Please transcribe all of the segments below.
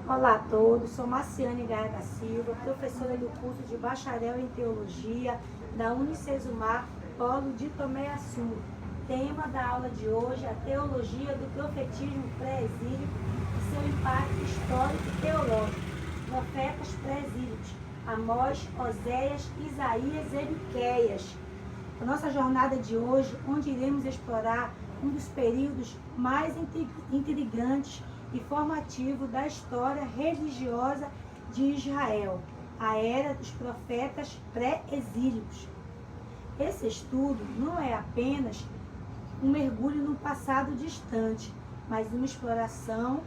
Olá a todos, sou Marciane Gaia da Silva, professora do curso de Bacharel em Teologia da Unicesumar, Polo de Tomé Açu. Tema da aula de hoje é a teologia do profetismo pré-exílico e seu impacto histórico e teológico. Profetas pré-exílicos, Amós, Oséias, Isaías e Miqueias. A nossa jornada de hoje, onde iremos explorar um dos períodos mais intrigantes e formativo da história religiosa de Israel, a era dos profetas pré-exílicos. Esse estudo não é apenas um mergulho no passado distante, mas uma exploração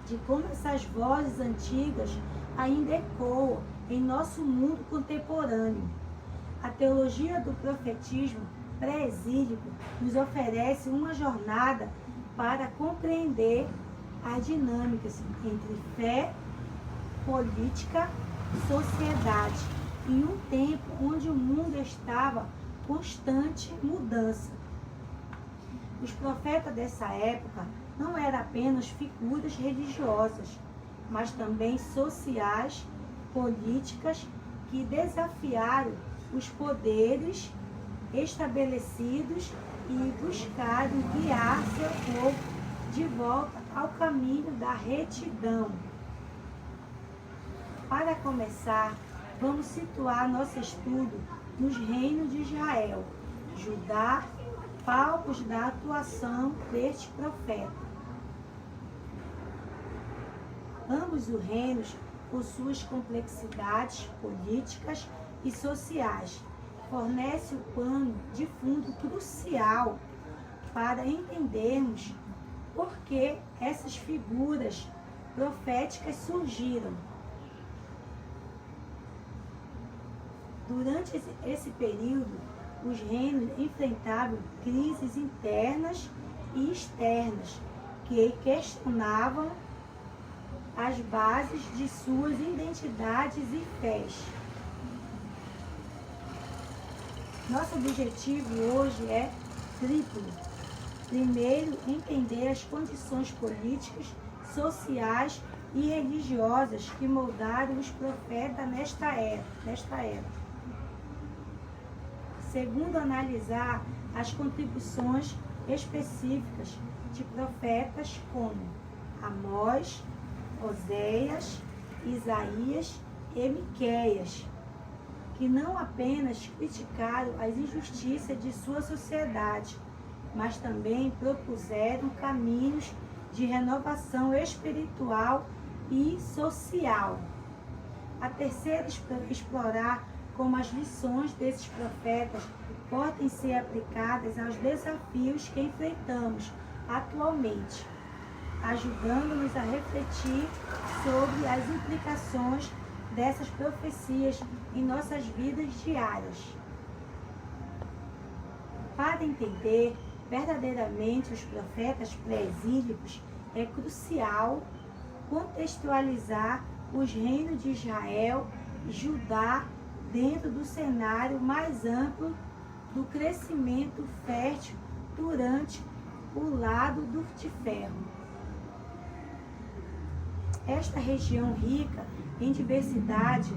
de como essas vozes antigas ainda ecoam em nosso mundo contemporâneo. A teologia do profetismo pré-exílico nos oferece uma jornada para compreender as dinâmicas entre fé, política e sociedade, em um tempo onde o mundo estava em constante mudança. Os profetas dessa época não eram apenas figuras religiosas, mas também sociais, políticas, que desafiaram os poderes estabelecidos e buscaram guiar seu povo de volta ao caminho da retidão. Para começar, vamos situar nosso estudo nos reinos de Israel, Judá, palcos da atuação deste profeta. Ambos os reinos, por suas complexidades políticas e sociais, fornecem o pano de fundo crucial para entendermos por que essas figuras proféticas surgiram. Durante esse período, os reinos enfrentavam crises internas e externas que questionavam as bases de suas identidades e fés. Nosso objetivo hoje é triplo. Primeiro, entender as condições políticas, sociais e religiosas que moldaram os profetas nesta era. Segundo, analisar as contribuições específicas de profetas como Amós, Oséias, Isaías e Miqueias, que não apenas criticaram as injustiças de sua sociedade, mas também propuseram caminhos de renovação espiritual e social. A terceira, explorar como as lições desses profetas podem ser aplicadas aos desafios que enfrentamos atualmente, ajudando-nos a refletir sobre as implicações dessas profecias em nossas vidas diárias. Para entender verdadeiramente os profetas pré-exílicos, é crucial contextualizar os reinos de Israel e Judá dentro do cenário mais amplo do crescimento fértil durante o lado de ferro. Esta região rica em diversidade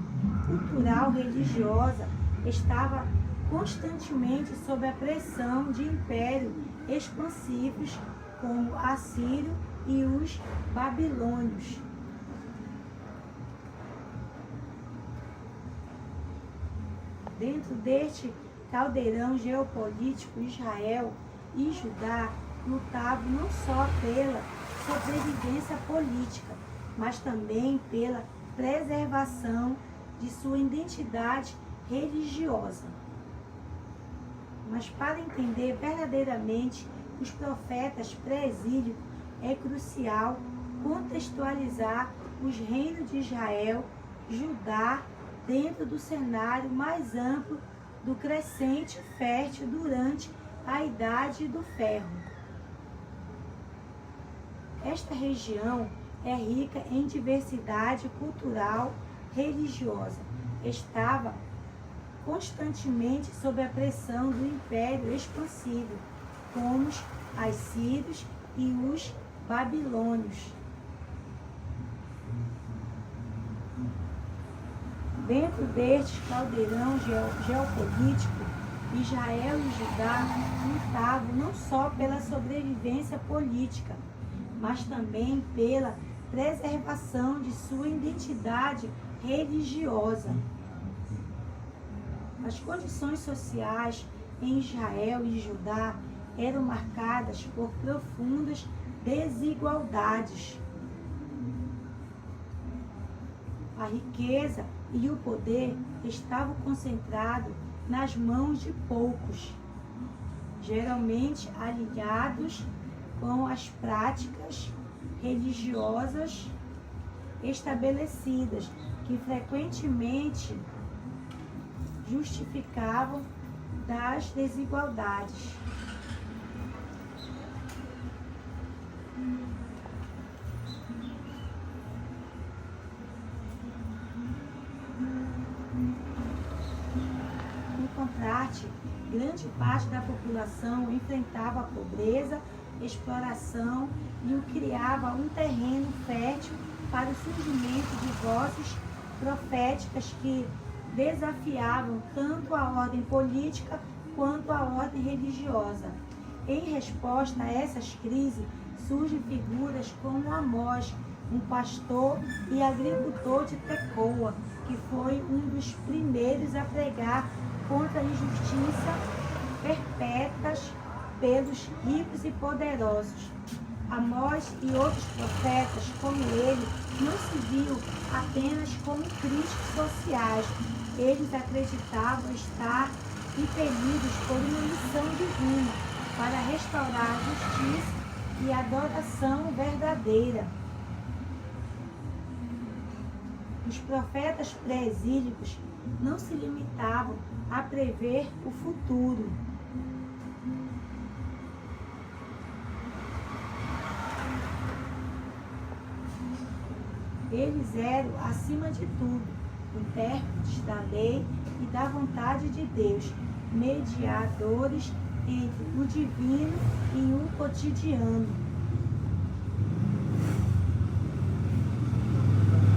cultural religiosa estava constantemente sob a pressão de impérios expansivos como Assírio e os babilônios. Dentro deste caldeirão geopolítico, Israel e Judá lutavam não só pela sobrevivência política, mas também pela preservação de sua identidade religiosa. Mas para entender verdadeiramente os profetas pré-exílicos, é crucial contextualizar os reinos de Israel, Judá, dentro do cenário mais amplo do crescente fértil durante a Idade do Ferro. Esta região é rica em diversidade cultural religiosa. Estava constantemente sob a pressão do império expansivo, como os assírios e os babilônios. Dentro deste caldeirão geopolítico, Israel e Judá lutavam não só pela sobrevivência política, mas também pela preservação de sua identidade religiosa. As condições sociais em Israel e Judá eram marcadas por profundas desigualdades. A riqueza e o poder estavam concentrados nas mãos de poucos, geralmente alinhados com as práticas religiosas estabelecidas, que frequentemente justificavam das desigualdades. Em contraste, grande parte da população enfrentava a pobreza, exploração e o criava um terreno fértil para o surgimento de vozes proféticas que desafiavam tanto a ordem política quanto a ordem religiosa. Em resposta a essas crises, surgem figuras como Amós, um pastor e agricultor de Tecoa, que foi um dos primeiros a pregar contra a injustiça perpétuas pelos ricos e poderosos. Amós e outros profetas, como ele, não se viam apenas como críticos sociais. Eles acreditavam estar impelidos por uma missão divina para restaurar a justiça e a adoração verdadeira. Os profetas pré-exílicos não se limitavam a prever o futuro. Eles eram, acima de tudo, intérpretes da lei e da vontade de Deus, mediadores entre o divino e o cotidiano.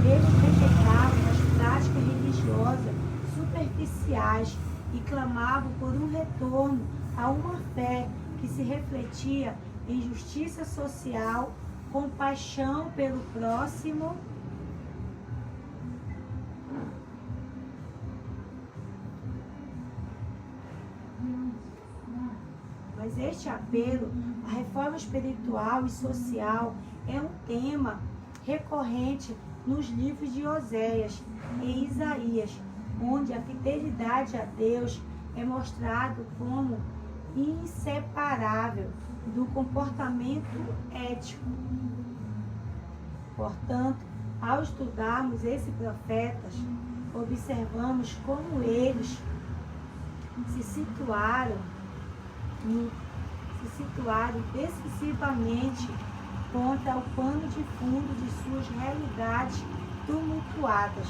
Eles rejeitavam as práticas religiosas superficiais e clamavam por um retorno a uma fé que se refletia em justiça social, compaixão pelo próximo, mas este apelo à reforma espiritual e social é um tema recorrente nos livros de Oséias e Isaías, onde a fidelidade a Deus é mostrado como inseparável do comportamento ético. Portanto, ao estudarmos esses profetas, observamos como eles se situaram decisivamente contra o pano de fundo de suas realidades tumultuadas.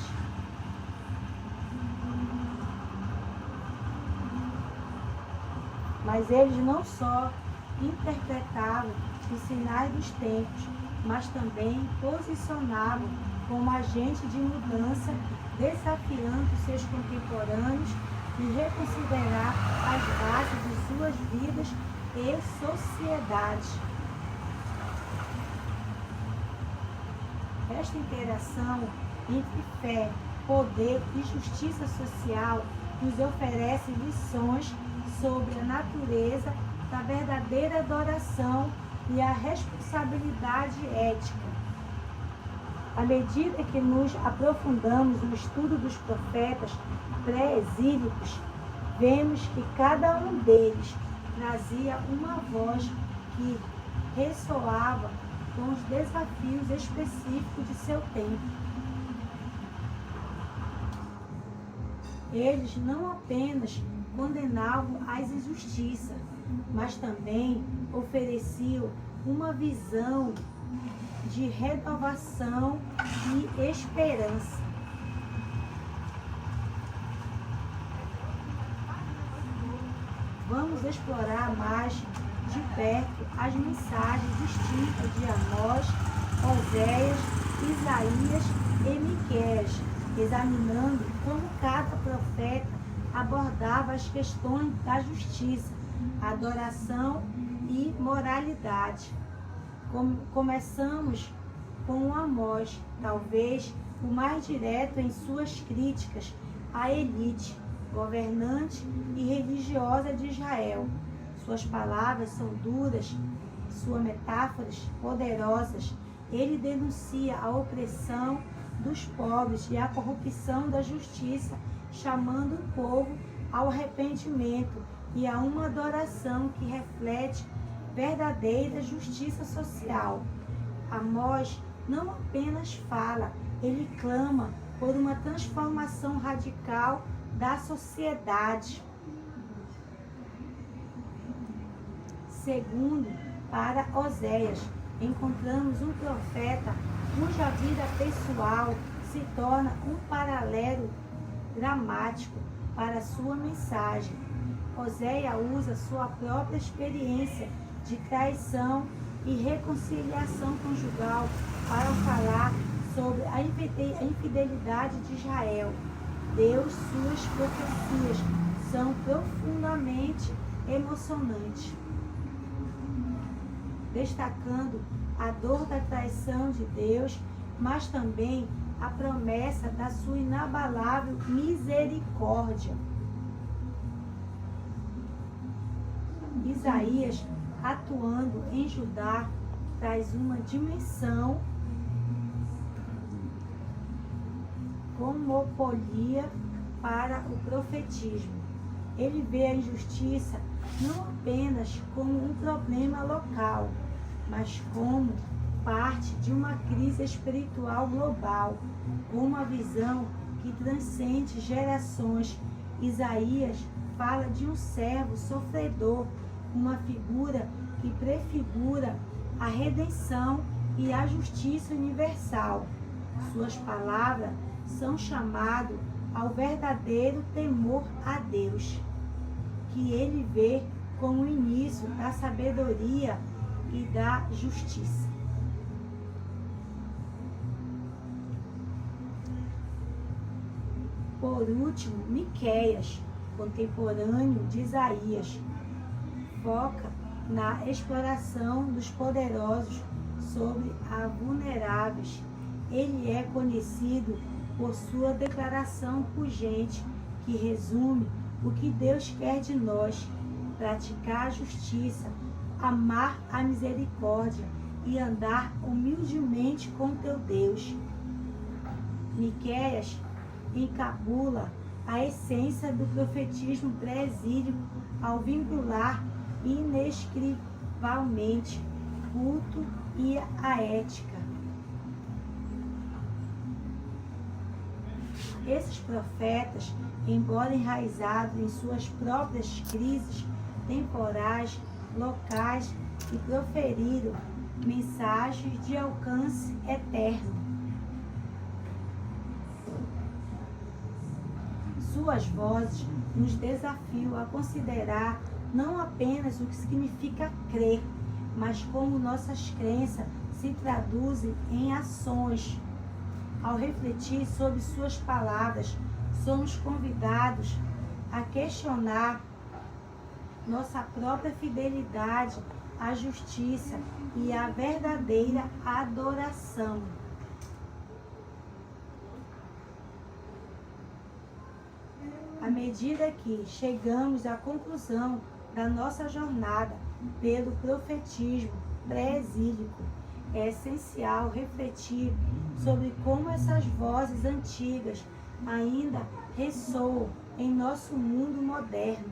Mas eles não só interpretavam os sinais dos tempos, mas também posicionavam como agente de mudança, desafiando seus contemporâneos e reconsiderar as bases de suas vidas e sociedades. Esta interação entre fé, poder e justiça social nos oferece lições sobre a natureza da verdadeira adoração e a responsabilidade ética. À medida que nos aprofundamos no estudo dos profetas pré-exílicos, vemos que cada um deles trazia uma voz que ressoava com os desafios específicos de seu tempo. Eles não apenas condenavam as injustiças, mas também ofereciam uma visão de renovação e esperança. Vamos explorar mais de perto as mensagens distintas de Amós, Oséias, Isaías e Miqueias, examinando como cada profeta abordava as questões da justiça, adoração e moralidade. Começamos com Amós, talvez o mais direto em suas críticas à elite governante e religiosa de Israel. Suas palavras são duras, suas metáforas poderosas. Ele denuncia a opressão dos pobres e a corrupção da justiça, chamando o povo ao arrependimento e a uma adoração que reflete verdadeira justiça social. Amós não apenas fala, ele clama por uma transformação radical da sociedade. Segundo, para Oséias, encontramos um profeta cuja vida pessoal se torna um paralelo dramático para sua mensagem. Oséias usa sua própria experiência de traição e reconciliação conjugal para falar sobre a infidelidade de Israel. Suas profecias são profundamente emocionantes, destacando a dor da traição de Deus, mas também a promessa da sua inabalável misericórdia. Isaías, atuando em Judá, traz uma dimensão cosmopolita para o profetismo. Ele vê a injustiça não apenas como um problema local, mas como parte de uma crise espiritual global, com uma visão que transcende gerações. Isaías fala de um servo sofredor, uma figura que prefigura a redenção e a justiça universal. Suas palavras são chamadas ao verdadeiro temor a Deus, que ele vê como o início da sabedoria e da justiça. Por último, Miqueias, contemporâneo de Isaías, foca na exploração dos poderosos sobre a vulneráveis. Ele é conhecido por sua declaração pungente, que resume o que Deus quer de nós: praticar a justiça, amar a misericórdia e andar humildemente com teu Deus. Miqueias encabula a essência do profetismo pré-exílico ao vincular inescrivavelmente culto e a ética. Esses profetas, embora enraizados em suas próprias crises temporais, locais, e proferiram mensagens de alcance eterno. Suas vozes nos desafiam a considerar não apenas o que significa crer, mas como nossas crenças se traduzem em ações. Ao refletir sobre suas palavras, somos convidados a questionar nossa própria fidelidade à justiça e à verdadeira adoração. À medida que chegamos à conclusão da nossa jornada pelo profetismo pré-exílico, é essencial refletir sobre como essas vozes antigas ainda ressoam em nosso mundo moderno.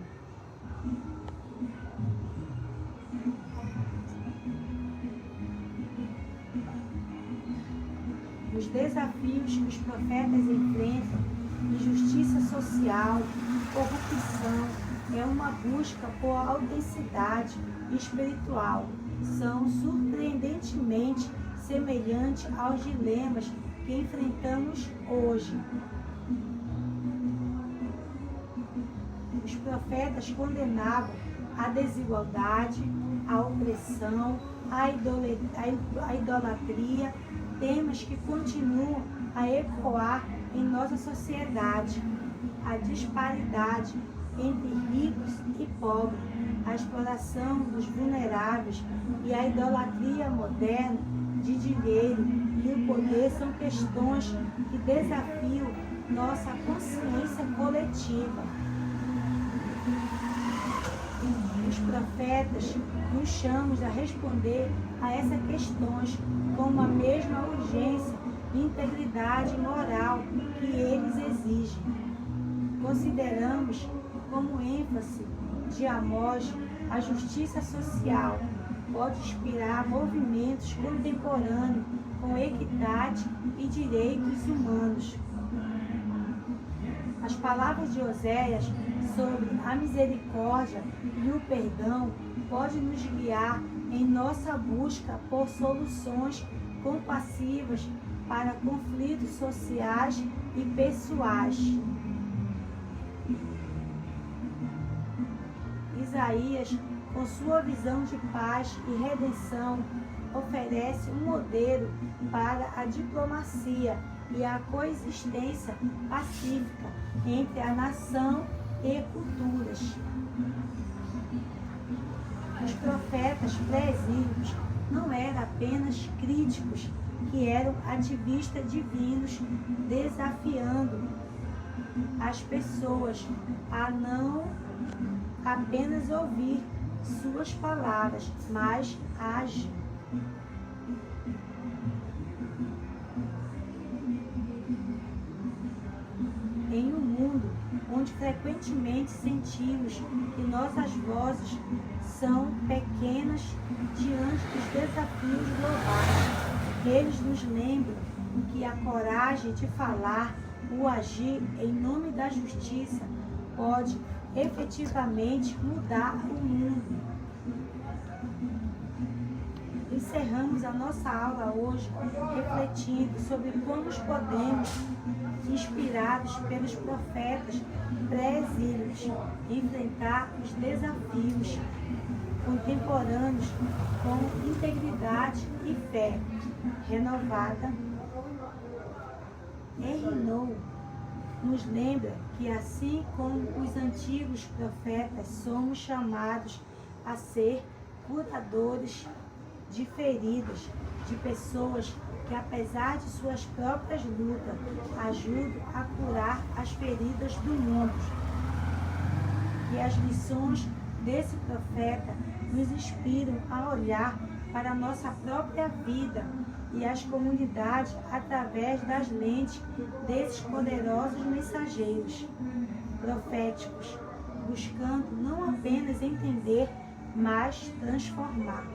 Os desafios que os profetas enfrentam, injustiça social, corrupção, é uma busca por autenticidade espiritual. São surpreendentemente semelhantes aos dilemas que enfrentamos hoje. Os profetas condenavam a desigualdade, a opressão, a idolatria, temas que continuam continuam a ecoar em nossa sociedade. A disparidade entre ricos e pobres, a exploração dos vulneráveis e a idolatria moderna de dinheiro e o poder são questões que desafiam nossa consciência coletiva. Os profetas nos chamam a responder a essas questões com a mesma urgência e integridade moral que eles exigem. Consideramos como ênfase de Amós a justiça social pode inspirar movimentos contemporâneos com equidade e direitos humanos. As palavras de Oséias sobre a misericórdia e o perdão podem nos guiar em nossa busca por soluções compassivas para conflitos sociais e pessoais. Isaías, com sua visão de paz e redenção, oferece um modelo para a diplomacia e a coexistência pacífica entre a nação e culturas. Os profetas pré-exílios não eram apenas críticos, que eram ativistas divinos, desafiando as pessoas a não apenas ouvir suas palavras, mas a agir. Em um mundo onde frequentemente sentimos que nossas vozes são pequenas diante dos desafios globais, eles nos lembram que a coragem de falar, o agir em nome da justiça, pode efetivamente mudar o mundo. Encerramos a nossa aula hoje refletindo sobre como podemos, inspirados pelos profetas pré-exílios, enfrentar os desafios contemporâneos com integridade e fé renovada. Henri nos lembra que, assim como os antigos profetas, somos chamados a ser curadores de feridas, de pessoas que, apesar de suas próprias lutas, ajudam a curar as feridas do mundo. E as lições desse profeta nos inspiram a olhar para a nossa própria vida e as comunidades através das lentes desses poderosos mensageiros proféticos, buscando não apenas entender, mas transformar.